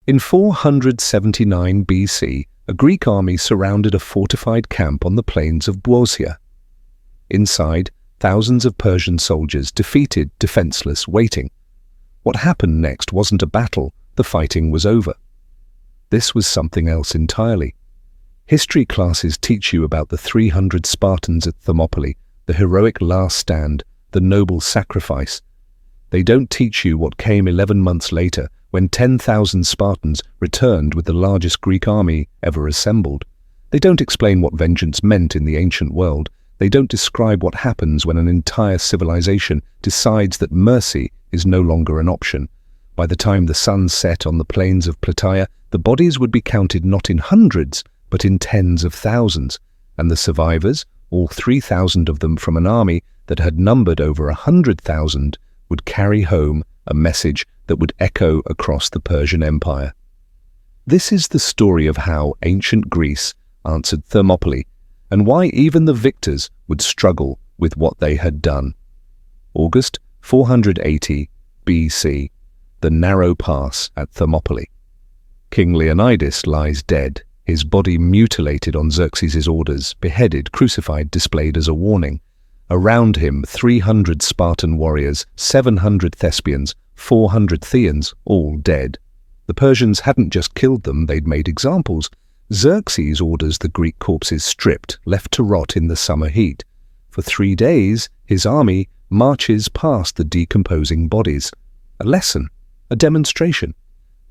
In 479 BC, a Greek army surrounded a fortified camp on the plains of Boeotia. Inside, thousands of Persian soldiers defeated, defenseless, waiting. What happened next wasn't a battle, the fighting was over. This was something else entirely. History classes teach you about the 300 Spartans at Thermopylae, the heroic last stand, the noble sacrifice. They don't teach you what came 11 months later, when 10,000 Spartans returned with the largest Greek army ever assembled. They don't explain what vengeance meant in the ancient world. They don't describe what happens when an entire civilization decides that mercy is no longer an option. By the time the sun set on the plains of Plataea, the bodies would be counted not in hundreds, but in tens of thousands, and the survivors, all 3,000 of them from an army that had numbered over 100,000, would carry home a message that would echo across the Persian Empire. This is the story of how ancient Greece answered Thermopylae, and why even the victors would struggle with what they had done. August 480 BC, the narrow pass at Thermopylae. King Leonidas lies dead, his body mutilated on Xerxes' orders, beheaded, crucified, displayed as a warning. Around him 300 Spartan warriors, 700 Thespians, 400 Theans, all dead. The Persians hadn't just killed them, they'd made examples. Xerxes orders the Greek corpses stripped, left to rot in the summer heat. For 3 days, his army marches past the decomposing bodies. A lesson, a demonstration.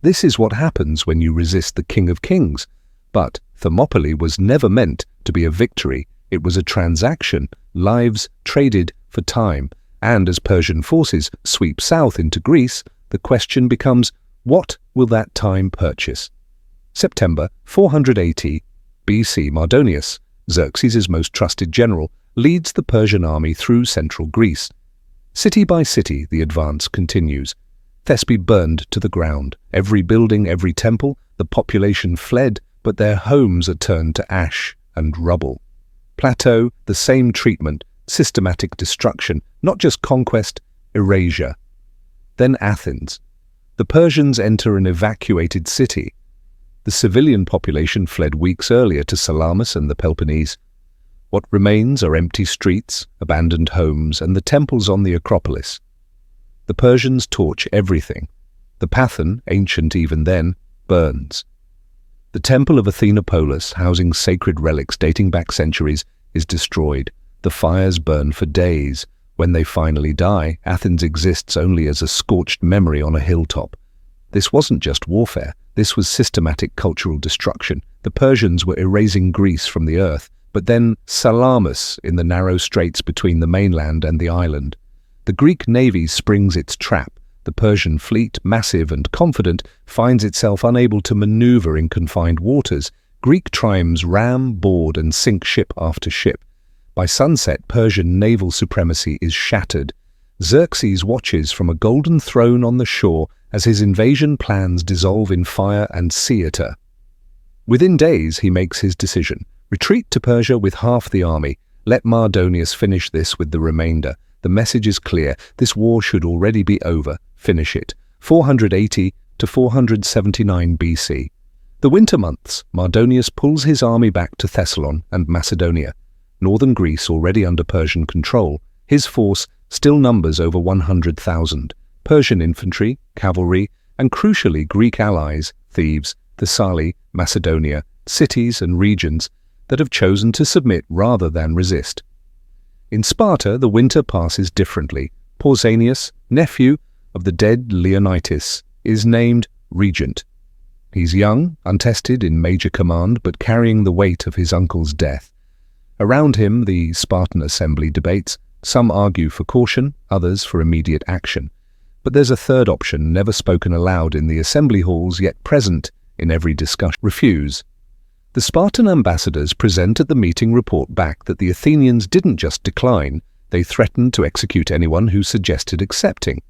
This is what happens when you resist the King of Kings. But Thermopylae was never meant to be a victory. It was a transaction, lives traded for time. And as Persian forces sweep south into Greece, the question becomes, what will that time purchase? September 480 BC, Mardonius, Xerxes' most trusted general, leads the Persian army through central Greece. City by city, the advance continues. Thespe burned to the ground. Every building, every temple, the population fled, but their homes are turned to ash and rubble. Plateau, the same treatment, systematic destruction, not just conquest, erasure. Then Athens. The Persians enter an evacuated city. The civilian population fled weeks earlier to Salamis and the Peloponnese. What remains are empty streets, abandoned homes, and the temples on the Acropolis. The Persians torch everything. The Pathan, ancient even then, burns. The temple of Athena Polis, housing sacred relics dating back centuries, is destroyed. The fires burn for days. When they finally die, Athens exists only as a scorched memory on a hilltop. This wasn't just warfare. This was systematic cultural destruction. The Persians were erasing Greece from the earth, but then Salamis in the narrow straits between the mainland and the island. The Greek navy springs its trap. The Persian fleet, massive and confident, finds itself unable to maneuver in confined waters. Greek triremes ram, board, and sink ship after ship. By sunset, Persian naval supremacy is shattered. Xerxes watches from a golden throne on the shore as his invasion plans dissolve in fire and theatre. Within days, he makes his decision. Retreat to Persia with half the army. Let Mardonius finish this with the remainder. The message is clear. This war should already be over. Finish it. 480 to 479 BC. The winter months, Mardonius pulls his army back to Thessalon and Macedonia. Northern Greece already under Persian control. His force still numbers over 100,000. Persian infantry, cavalry, and crucially Greek allies, Thebes, Thessaly, Macedonia, cities and regions that have chosen to submit rather than resist. In Sparta, the winter passes differently. Pausanias, nephew of the dead Leonidas, is named regent. He's young, untested in major command, but carrying the weight of his uncle's death. Around him, the Spartan assembly debates. Some argue for caution, others for immediate action. But there's a third option, never spoken aloud in the assembly halls, yet present in every discussion. Refuse. The Spartan ambassadors present at the meeting report back that the Athenians didn't just decline, they threatened to execute anyone who suggested accepting.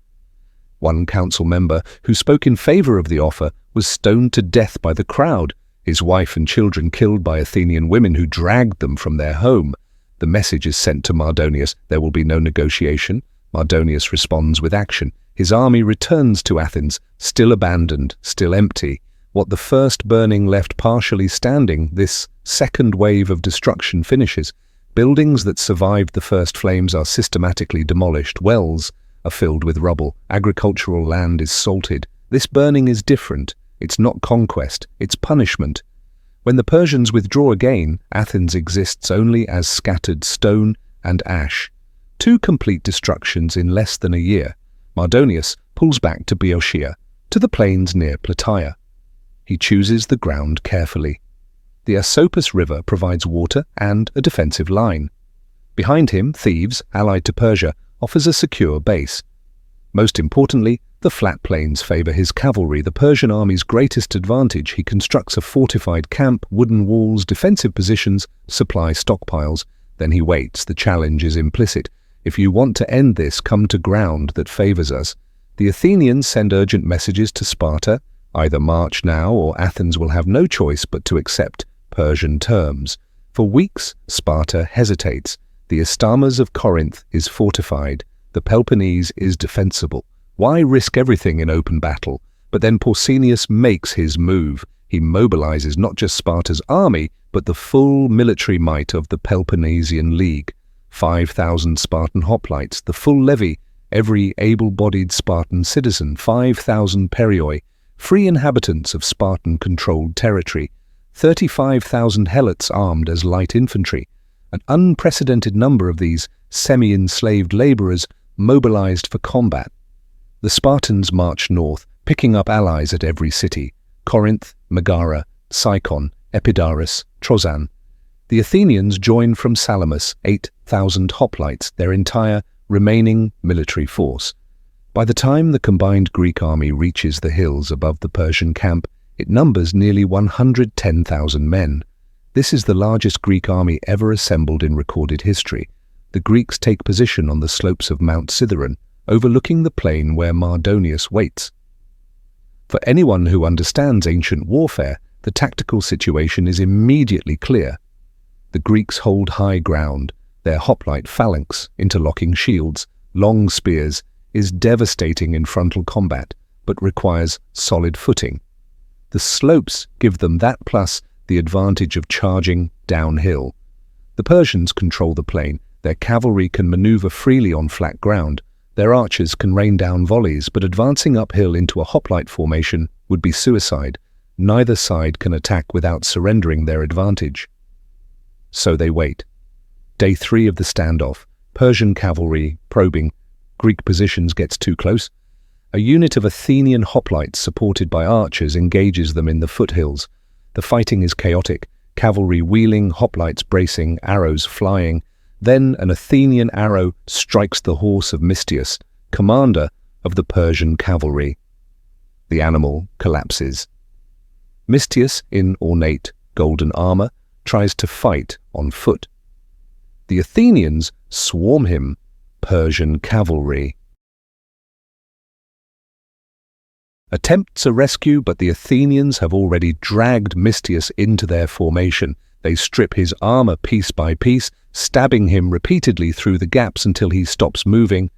One council member who spoke in favor of the offer was stoned to death by the crowd, his wife and children killed by Athenian women who dragged them from their home. The message is sent to Mardonius. There will be no negotiation. Mardonius responds with action. His army returns to Athens, still abandoned, still empty. What the first burning left partially standing, this second wave of destruction finishes. Buildings that survived the first flames are systematically demolished. Wells are filled with rubble. Agricultural land is salted. This burning is different. It's not conquest, it's punishment. When the Persians withdraw again, Athens exists only as scattered stone and ash. Two complete destructions in less than a year. Mardonius pulls back to Boeotia, to the plains near Plataea. He chooses the ground carefully. The Asopus River provides water and a defensive line. Behind him, Thebes, allied to Persia, offers a secure base. Most importantly, the flat plains favor his cavalry, the Persian army's greatest advantage. He constructs a fortified camp, wooden walls, defensive positions, supply stockpiles. Then he waits. The challenge is implicit. If you want to end this, come to ground that favors us. The Athenians send urgent messages to Sparta. Either march now or Athens will have no choice but to accept Persian terms. For weeks, Sparta hesitates. The Istamas of Corinth is fortified. The Peloponnese is defensible. Why risk everything in open battle? But then Pausanias makes his move. He mobilizes not just Sparta's army, but the full military might of the Peloponnesian League. 5,000 Spartan hoplites, the full levy, every able-bodied Spartan citizen, 5,000 perioi, free inhabitants of Spartan-controlled territory, 35,000 helots armed as light infantry, an unprecedented number of these semi-enslaved laborers mobilized for combat. The Spartans march north, picking up allies at every city: Corinth, Megara, Sicon, Epidaurus, Trosan. The Athenians join from Salamis, 8,000 hoplites, their entire remaining military force. By the time the combined Greek army reaches the hills above the Persian camp, it numbers nearly 110,000 men. This is the largest Greek army ever assembled in recorded history. The Greeks take position on the slopes of Mount Cithaeron, overlooking the plain where Mardonius waits. For anyone who understands ancient warfare, the tactical situation is immediately clear. The Greeks hold high ground. Their hoplite phalanx, interlocking shields, long spears, is devastating in frontal combat, but requires solid footing. The slopes give them that plus the advantage of charging downhill. The Persians control the plain. Their cavalry can maneuver freely on flat ground. Their archers can rain down volleys, but advancing uphill into a hoplite formation would be suicide. Neither side can attack without surrendering their advantage. So they wait. Day 3 of the standoff. Persian cavalry probing Greek positions gets too close. A unit of Athenian hoplites supported by archers engages them in the foothills. The fighting is chaotic, cavalry wheeling, hoplites bracing, arrows flying. Then an Athenian arrow strikes the horse of Mestius, commander of the Persian cavalry. The animal collapses. Mestius, in ornate golden armor, tries to fight on foot. The Athenians swarm him, Persian cavalry. Attempts a rescue, but the Athenians have already dragged Mestius into their formation. They strip his armor piece by piece, stabbing him repeatedly through the gaps until he stops moving.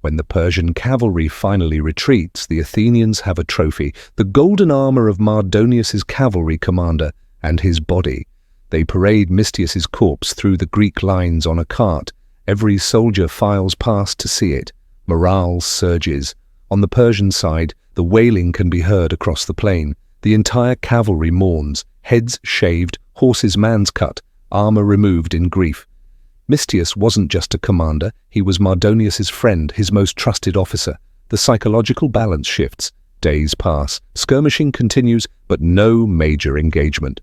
When the Persian cavalry finally retreats, the Athenians have a trophy: the golden armor of Mardonius's cavalry commander and his body. They parade Mestius's corpse through the Greek lines on a cart. Every soldier files past to see it. Morale surges. On the Persian side, the wailing can be heard across the plain. The entire cavalry mourns, heads shaved, horses' mans cut, armor removed in grief. Mestius wasn't just a commander, he was Mardonius's friend, his most trusted officer. The psychological balance shifts. Days pass. Skirmishing continues, but no major engagement.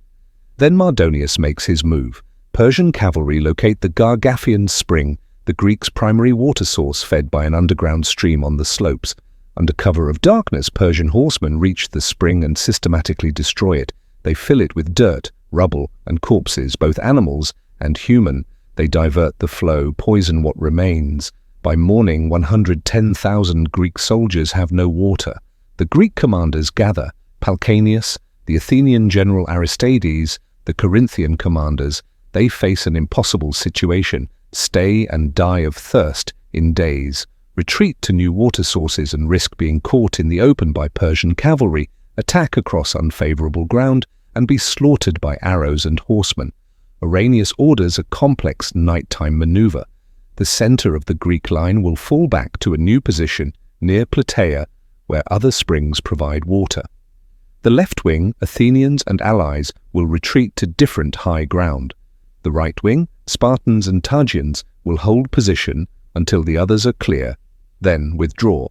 Then Mardonius makes his move. Persian cavalry locate the Gargaffian Spring, the Greeks' primary water source fed by an underground stream on the slopes. Under cover of darkness, Persian horsemen reach the spring and systematically destroy it. They fill it with dirt, rubble, and corpses, both animals and human. They divert the flow, poison what remains. By morning, 110,000 Greek soldiers have no water. The Greek commanders gather: Palcanius, the Athenian general Aristeides, the Corinthian commanders. They face an impossible situation: stay and die of thirst in days, retreat to new water sources and risk being caught in the open by Persian cavalry. attack across unfavorable ground, and be slaughtered by arrows and horsemen. Irenaeus orders a complex nighttime maneuver. The center of the Greek line will fall back to a new position near Plataea, where other springs provide water. The left wing, Athenians and allies, will retreat to different high ground. The right wing, Spartans and Tagians, will hold position until the others are clear, then withdraw.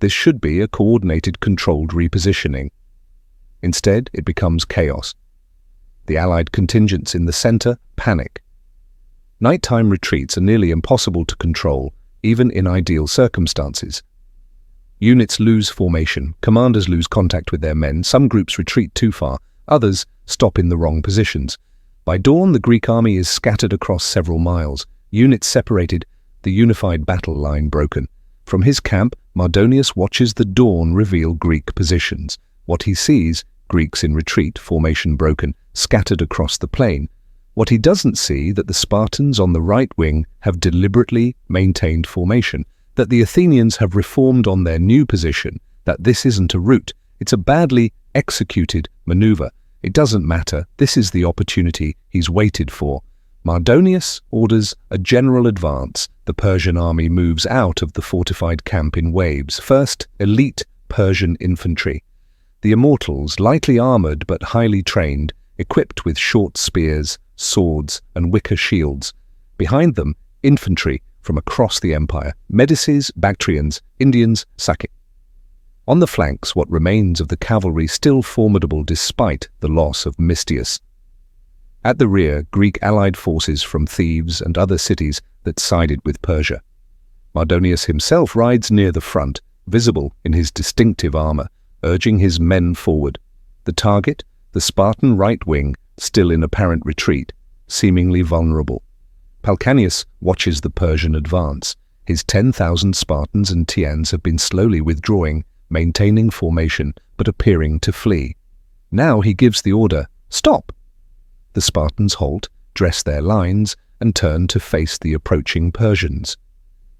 This should be a coordinated, controlled repositioning. Instead, it becomes chaos. The Allied contingents in the center panic. Nighttime retreats are nearly impossible to control, even in ideal circumstances. Units lose formation, commanders lose contact with their men, some groups retreat too far, others stop in the wrong positions. By dawn, the Greek army is scattered across several miles, units separated, the unified battle line broken. From his camp, Mardonius watches the dawn reveal Greek positions. What he sees, Greeks in retreat, formation broken, scattered across the plain. What he doesn't see, that the Spartans on the right wing have deliberately maintained formation, that the Athenians have reformed on their new position, that this isn't a rout, it's a badly executed maneuver. It doesn't matter, this is the opportunity he's waited for. Mardonius orders a general advance. The Persian army moves out of the fortified camp in waves. First, elite Persian infantry. The immortals, lightly armored but highly trained, equipped with short spears, swords, and wicker shields. Behind them, infantry from across the empire, Medicis, Bactrians, Indians, Sakians. On the flanks, what remains of the cavalry still formidable despite the loss of Mystius. At the rear, Greek allied forces from Thebes and other cities that sided with Persia. Mardonius himself rides near the front, visible in his distinctive armor, urging his men forward. The target, the Spartan right wing, still in apparent retreat, seemingly vulnerable. Palcanius watches the Persian advance. His 10,000 Spartans and Tians have been slowly withdrawing, maintaining formation, but appearing to flee. Now he gives the order, "Stop!" The Spartans halt, dress their lines, and turn to face the approaching Persians.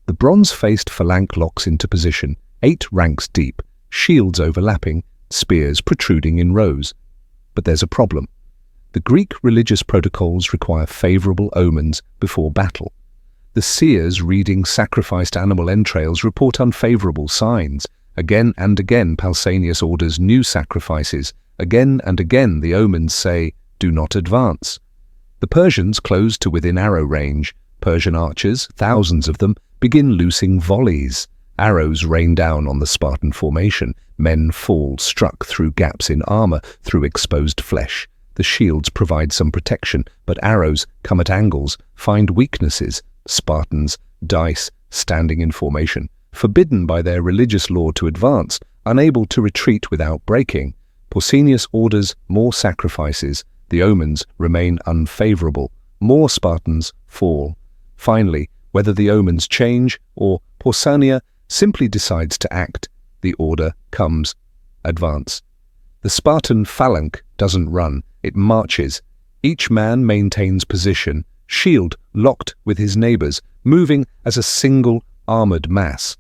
The bronze-faced phalanx locks into position, 8 ranks deep, shields overlapping, spears protruding in rows. But there's a problem. The Greek religious protocols require favorable omens before battle. The seers reading sacrificed animal entrails report unfavorable signs. Again and again Pausanias orders new sacrifices. Again and again the omens say, "Do not advance." The Persians close to within arrow range. Persian archers, thousands of them, begin loosing volleys. Arrows rain down on the Spartan formation. Men fall, struck through gaps in armor, through exposed flesh. The shields provide some protection, but arrows come at angles, find weaknesses. Spartans, dice, standing in formation, forbidden by their religious law to advance, unable to retreat without breaking. Pausanias orders more sacrifices. The omens remain unfavorable. More Spartans fall. Finally, whether the omens change or Pausania simply decides to act, the order comes. Advance. The Spartan phalanx doesn't run, it marches. Each man maintains position, shield locked with his neighbors, moving as a single armored mass.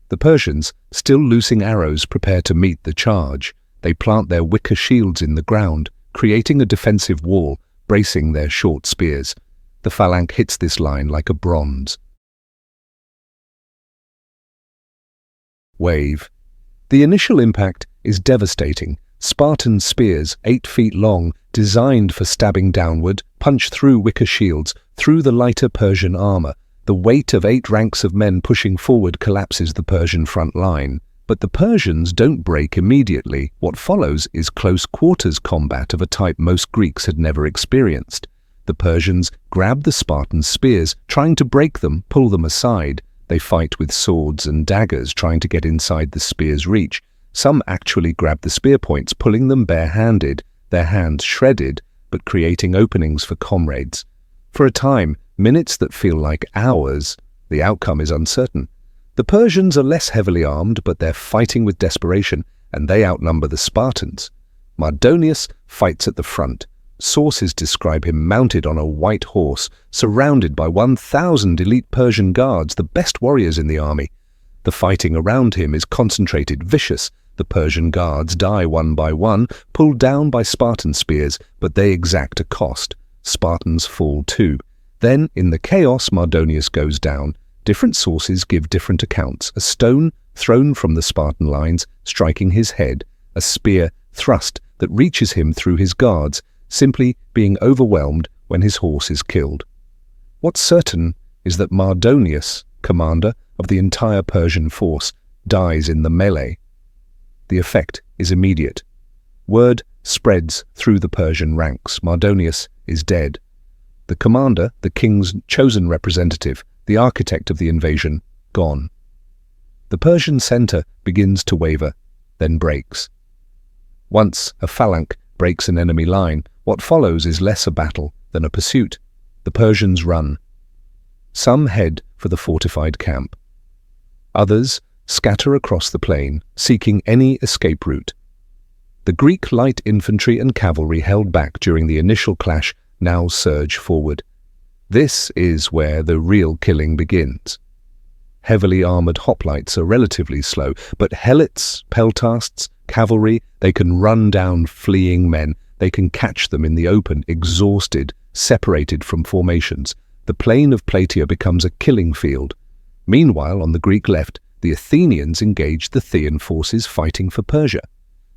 The Persians, still loosing arrows, prepare to meet the charge. They plant their wicker shields in the ground, creating a defensive wall, bracing their short spears. The phalanx hits this line like a bronze wave. The initial impact is devastating. Spartan spears, 8 feet long, designed for stabbing downward, punch through wicker shields, through the lighter Persian armor. The weight of 8 ranks of men pushing forward collapses the Persian front line. But the Persians don't break immediately. What follows is close quarters combat of a type most Greeks had never experienced. The Persians grab the Spartan spears, trying to break them, pull them aside. They fight with swords and daggers, trying to get inside the spear's reach. Some actually grab the spear points, pulling them bare-handed, their hands shredded, but creating openings for comrades. For a time, minutes that feel like hours, the outcome is uncertain. The Persians are less heavily armed, but they're fighting with desperation, and they outnumber the Spartans. Mardonius fights at the front. Sources describe him mounted on a white horse, surrounded by 1,000 elite Persian guards, the best warriors in the army. The fighting around him is concentrated, vicious. The Persian guards die one by one, pulled down by Spartan spears, but they exact a cost. Spartans fall too. Then, in the chaos, Mardonius goes down. Different sources give different accounts. A stone thrown from the Spartan lines, striking his head. A spear thrust that reaches him through his guards, simply being overwhelmed when his horse is killed. What's certain is that Mardonius, commander of the entire Persian force, dies in the melee. The effect is immediate. Word spreads through the Persian ranks. Mardonius is dead. The commander, the king's chosen representative, the architect of the invasion, gone. The Persian center begins to waver, then breaks. Once a phalanx breaks an enemy line, what follows is less a battle than a pursuit. The Persians run. Some head for the fortified camp. Others scatter across the plain, seeking any escape route. The Greek light infantry and cavalry held back during the initial clash now surge forward. This is where the real killing begins. Heavily armored hoplites are relatively slow, but helots, peltasts, cavalry, they can run down fleeing men. They can catch them in the open, exhausted, separated from formations. The plain of Plataea becomes a killing field. Meanwhile, on the Greek left, the Athenians engage the Thean forces fighting for Persia.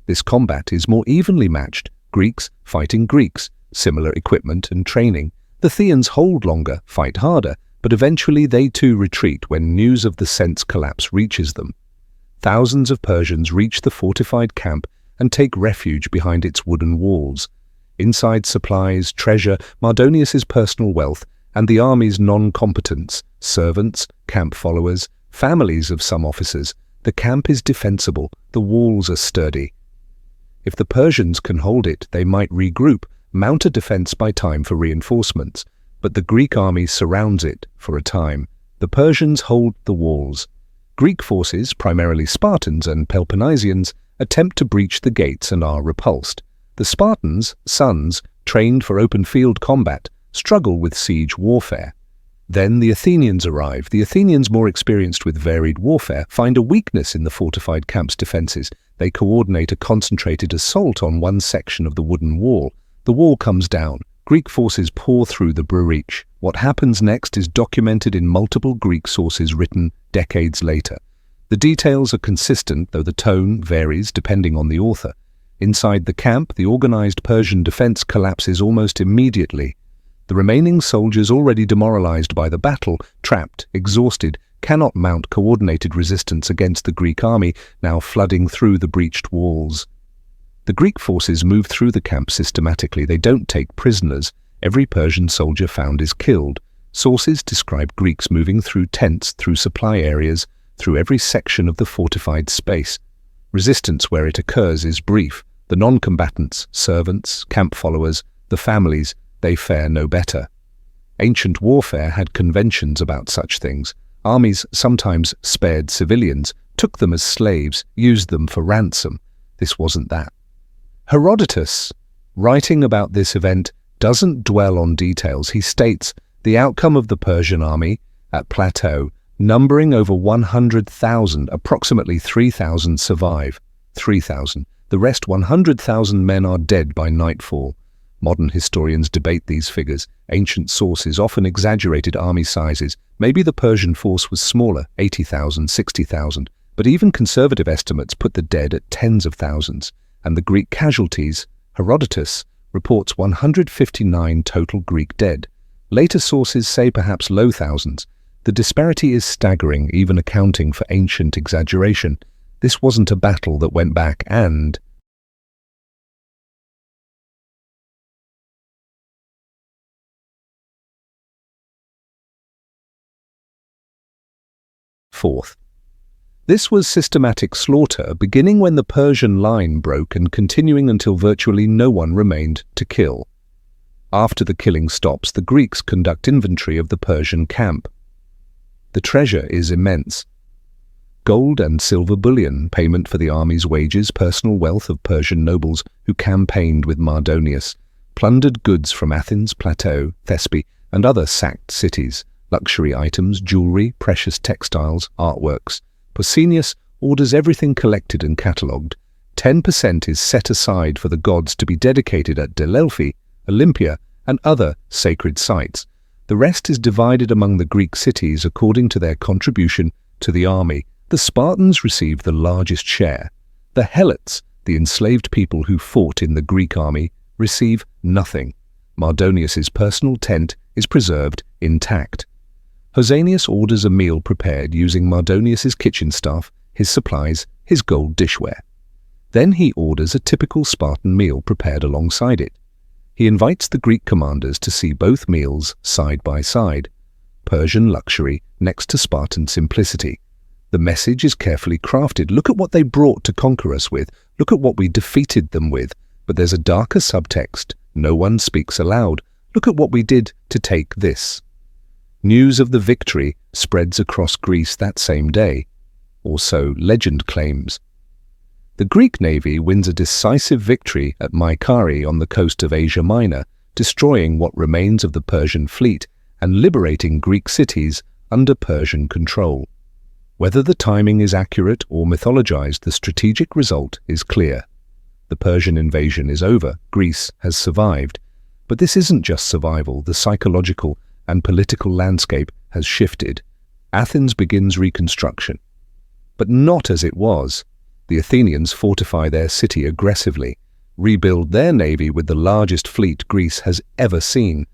This combat is more evenly matched, Greeks fighting Greeks, similar equipment and training. The Theans hold longer, fight harder, but eventually they too retreat when news of the Sens collapse reaches them. Thousands of Persians reach the fortified camp and take refuge behind its wooden walls. Inside supplies, treasure, Mardonius's personal wealth, and the army's non-competence, servants, camp followers, families of some officers. The camp is defensible, the walls are sturdy. If the Persians can hold it, they might regroup, mount a defense by time for reinforcements, but the Greek army surrounds it for a time. The Persians hold the walls. Greek forces, primarily Spartans and Peloponnesians, attempt to breach the gates and are repulsed. The Spartans, sons, trained for open field combat, struggle with siege warfare. Then the Athenians arrive. The Athenians, more experienced with varied warfare, find a weakness in the fortified camp's defenses. They coordinate a concentrated assault on one section of the wooden wall. The wall comes down. Greek forces pour through the breach. What happens next is documented in multiple Greek sources written decades later. The details are consistent, though the tone varies depending on the author. Inside the camp, the organized Persian defense collapses almost immediately. The remaining soldiers, already demoralized by the battle, trapped, exhausted, cannot mount coordinated resistance against the Greek army now flooding through the breached walls. The Greek forces move through the camp systematically. They don't take prisoners. Every Persian soldier found is killed. Sources describe Greeks moving through tents, through supply areas, through every section of the fortified space. Resistance where it occurs is brief. The non-combatants, servants, camp followers, the families, they fare no better. Ancient warfare had conventions about such things. Armies sometimes spared civilians, took them as slaves, used them for ransom. This wasn't that. Herodotus, writing about this event, doesn't dwell on details. He states the outcome of the Persian army at Plataea, numbering over 100,000, approximately 3,000 survive. 3,000. The rest 100,000 men are dead by nightfall. Modern historians debate these figures. Ancient sources often exaggerated army sizes. Maybe the Persian force was smaller, 80,000, 60,000, but even conservative estimates put the dead at tens of thousands. And the Greek casualties, Herodotus reports 159 total Greek dead. Later sources say perhaps low thousands. The disparity is staggering, even accounting for ancient exaggeration. This wasn't a battle that went back and forth. This was systematic slaughter, beginning when the Persian line broke and continuing until virtually no one remained to kill. After the killing stops, the Greeks conduct inventory of the Persian camp. The treasure is immense. Gold and silver bullion, payment for the army's wages, personal wealth of Persian nobles who campaigned with Mardonius, plundered goods from Athens, Plataea, Thespe, and other sacked cities, luxury items, jewelry, precious textiles, artworks. Pausanias orders everything collected and catalogued. 10% is set aside for the gods to be dedicated at Delphi, Olympia, and other sacred sites. The rest is divided among the Greek cities according to their contribution to the army. The Spartans received the largest share. The Helots, the enslaved people who fought in the Greek army, receive nothing. Mardonius's personal tent is preserved intact. Pausanias orders a meal prepared using Mardonius's kitchen staff, his supplies, his gold dishware. Then he orders a typical Spartan meal prepared alongside it. He invites the Greek commanders to see both meals side by side. Persian luxury next to Spartan simplicity. The message is carefully crafted. Look at what they brought to conquer us with. Look at what we defeated them with. But there's a darker subtext. No one speaks aloud. Look at what we did to take this. News of the victory spreads across Greece that same day. Or so legend claims. The Greek navy wins a decisive victory at Maikari on the coast of Asia Minor, destroying what remains of the Persian fleet and liberating Greek cities under Persian control. Whether the timing is accurate or mythologized, the strategic result is clear. The Persian invasion is over. Greece has survived. But this isn't just survival. The psychological and political landscape has shifted. Athens begins reconstruction. But not as it was. The Athenians fortify their city aggressively, rebuild their navy with the largest fleet Greece has ever seen.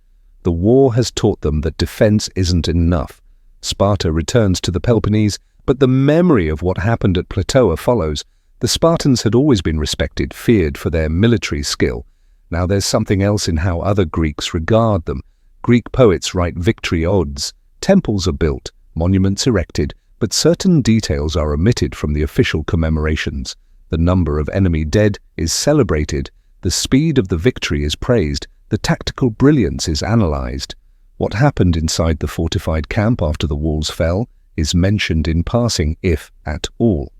The war has taught them that defense isn't enough. Sparta returns to the Peloponnese, but the memory of what happened at Plataea follows. The Spartans had always been respected, feared for their military skill. Now there's something else in how other Greeks regard them. Greek poets write victory odes. Temples are built, monuments erected, but certain details are omitted from the official commemorations. The number of enemy dead is celebrated, the speed of the victory is praised, the tactical brilliance is analyzed. What happened inside the fortified camp after the walls fell is mentioned in passing, if at all.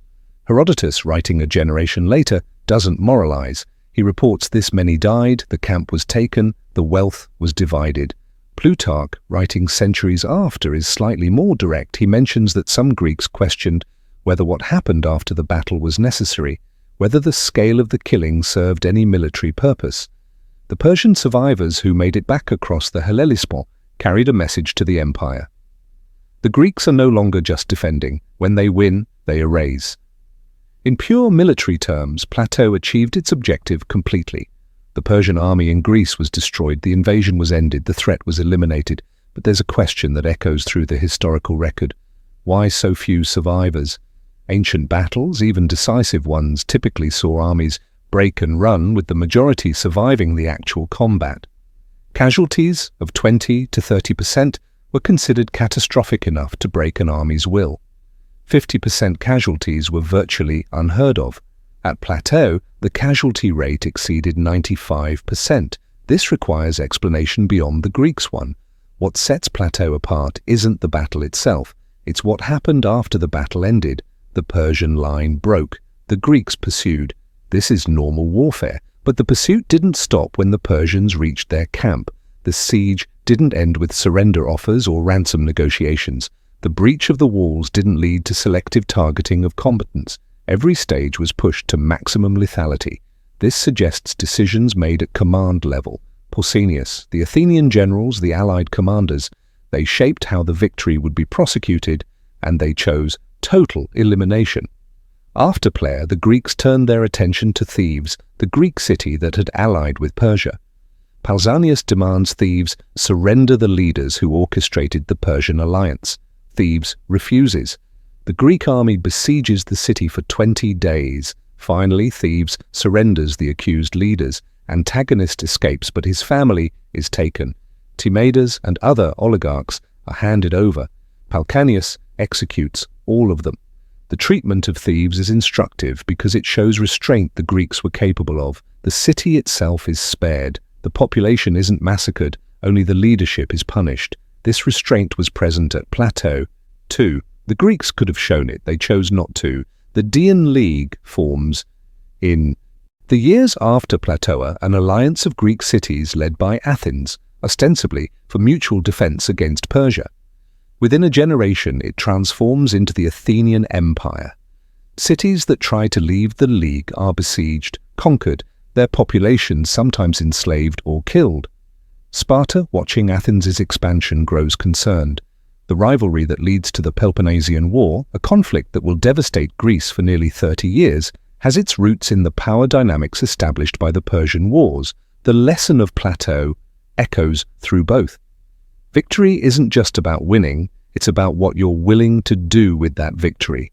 Herodotus, writing a generation later, doesn't moralize. He reports this many died, the camp was taken, the wealth was divided. Plutarch, writing centuries after, is slightly more direct. He mentions that some Greeks questioned whether what happened after the battle was necessary, whether the scale of the killing served any military purpose. The Persian survivors who made it back across the Hellespont carried a message to the empire. The Greeks are no longer just defending. When they win, they erase. In pure military terms, Plataea achieved its objective completely. The Persian army in Greece was destroyed, the invasion was ended, the threat was eliminated. But there's a question that echoes through the historical record. Why so few survivors? Ancient battles, even decisive ones, typically saw armies break and run, with the majority surviving the actual combat. Casualties of 20 to 30% were considered catastrophic enough to break an army's will. 50% casualties were virtually unheard of. At Plataea, the casualty rate exceeded 95%. This requires explanation beyond the Greeks' one. What sets Plataea apart isn't the battle itself. It's what happened after the battle ended. The Persian line broke. The Greeks pursued. This is normal warfare. But the pursuit didn't stop when the Persians reached their camp. The siege didn't end with surrender offers or ransom negotiations. The breach of the walls didn't lead to selective targeting of combatants. Every stage was pushed to maximum lethality. This suggests decisions made at command level. Pausanias, the Athenian generals, the allied commanders, they shaped how the victory would be prosecuted, and they chose total elimination. After Plataea, the Greeks turned their attention to Thebes, the Greek city that had allied with Persia. Pausanias demands Thebes surrender the leaders who orchestrated the Persian alliance. Thebes refuses. The Greek army besieges the city for 20 days. Finally, Thebes surrenders the accused leaders. Antagonist escapes, but his family is taken. Timaeus and other oligarchs are handed over. Pausanias executes all of them. The treatment of Thebes is instructive because it shows restraint the Greeks were capable of. The city itself is spared. The population isn't massacred, only the leadership is punished. This restraint was present at Plataea, too. The Greeks could have shown it, they chose not to. The Dian League forms in the years after Plataea, an alliance of Greek cities led by Athens, ostensibly for mutual defense against Persia. Within a generation, it transforms into the Athenian Empire. Cities that try to leave the League are besieged, conquered, their populations sometimes enslaved or killed. Sparta, watching Athens' expansion, grows concerned. The rivalry that leads to the Peloponnesian War, a conflict that will devastate Greece for nearly 30 years, has its roots in the power dynamics established by the Persian Wars. The lesson of Plataea echoes through both. Victory isn't just about winning, it's about what you're willing to do with that victory.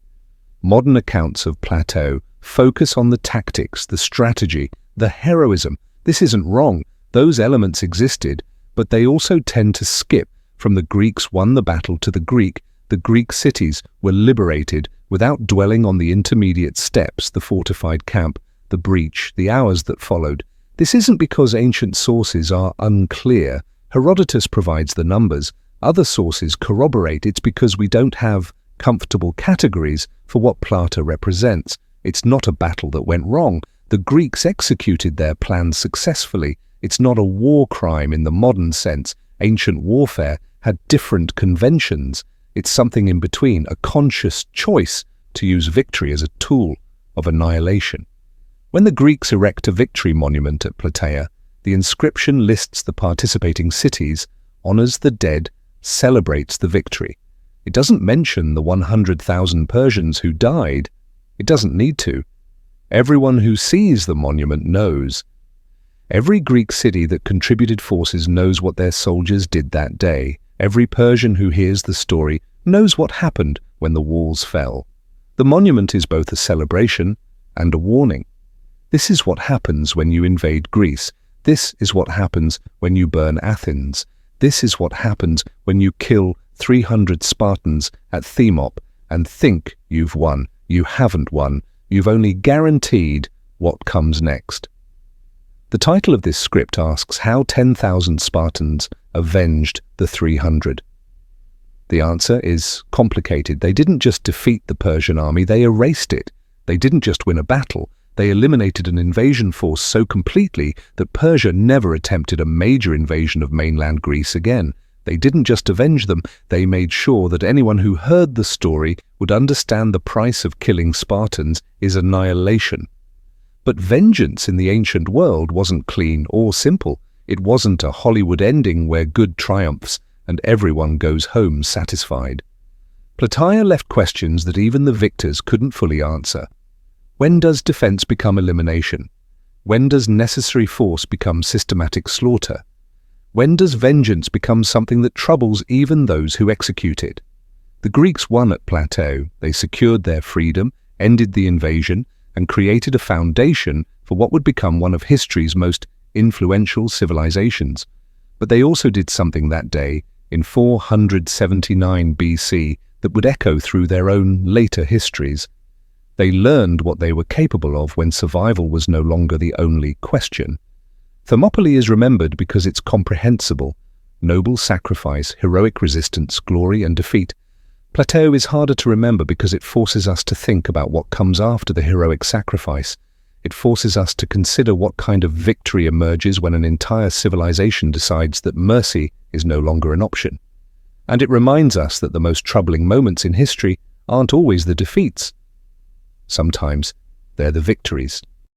Modern accounts of Plataea focus on the tactics, the strategy, the heroism. This isn't wrong. Those elements existed, but they also tend to skip from the Greeks won the battle to the Greek cities were liberated without dwelling on the intermediate steps, the fortified camp, the breach, the hours that followed. This isn't because ancient sources are unclear. Herodotus provides the numbers. Other sources corroborate. It's because we don't have comfortable categories for what Plataea represents. It's not a battle that went wrong. The Greeks executed their plans successfully. It's not a war crime in the modern sense. Ancient warfare had different conventions. It's something in between, a conscious choice to use victory as a tool of annihilation. When the Greeks erect a victory monument at Plataea, the inscription lists the participating cities, honors the dead, celebrates the victory. It doesn't mention the 100,000 Persians who died. It doesn't need to. Everyone who sees the monument knows. Every Greek city that contributed forces knows what their soldiers did that day. Every Persian who hears the story knows what happened when the walls fell. The monument is both a celebration and a warning. This is what happens when you invade Greece. This is what happens when you burn Athens. This is what happens when you kill 300 Spartans at Thermopylae and think you've won. You haven't won. You've only guaranteed what comes next. The title of this script asks how 10,000 Spartans avenged the 300. The answer is complicated. They didn't just defeat the Persian army, they erased it. They didn't just win a battle, they eliminated an invasion force so completely that Persia never attempted a major invasion of mainland Greece again. They didn't just avenge them, they made sure that anyone who heard the story would understand the price of killing Spartans is annihilation. But vengeance in the ancient world wasn't clean or simple. It wasn't a Hollywood ending where good triumphs and everyone goes home satisfied. Plataea left questions that even the victors couldn't fully answer. When does defense become elimination? When does necessary force become systematic slaughter? When does vengeance become something that troubles even those who execute it? The Greeks won at Plataea. They secured their freedom, ended the invasion, and created a foundation for what would become one of history's most influential civilizations. But they also did something that day, in 479 BC, that would echo through their own later histories. They learned what they were capable of when survival was no longer the only question. Thermopylae is remembered because it's comprehensible. Noble sacrifice, heroic resistance, glory and defeat. Plataea is harder to remember because it forces us to think about what comes after the heroic sacrifice. It forces us to consider what kind of victory emerges when an entire civilization decides that mercy is no longer an option. And it reminds us that the most troubling moments in history aren't always the defeats. Sometimes they're the victories.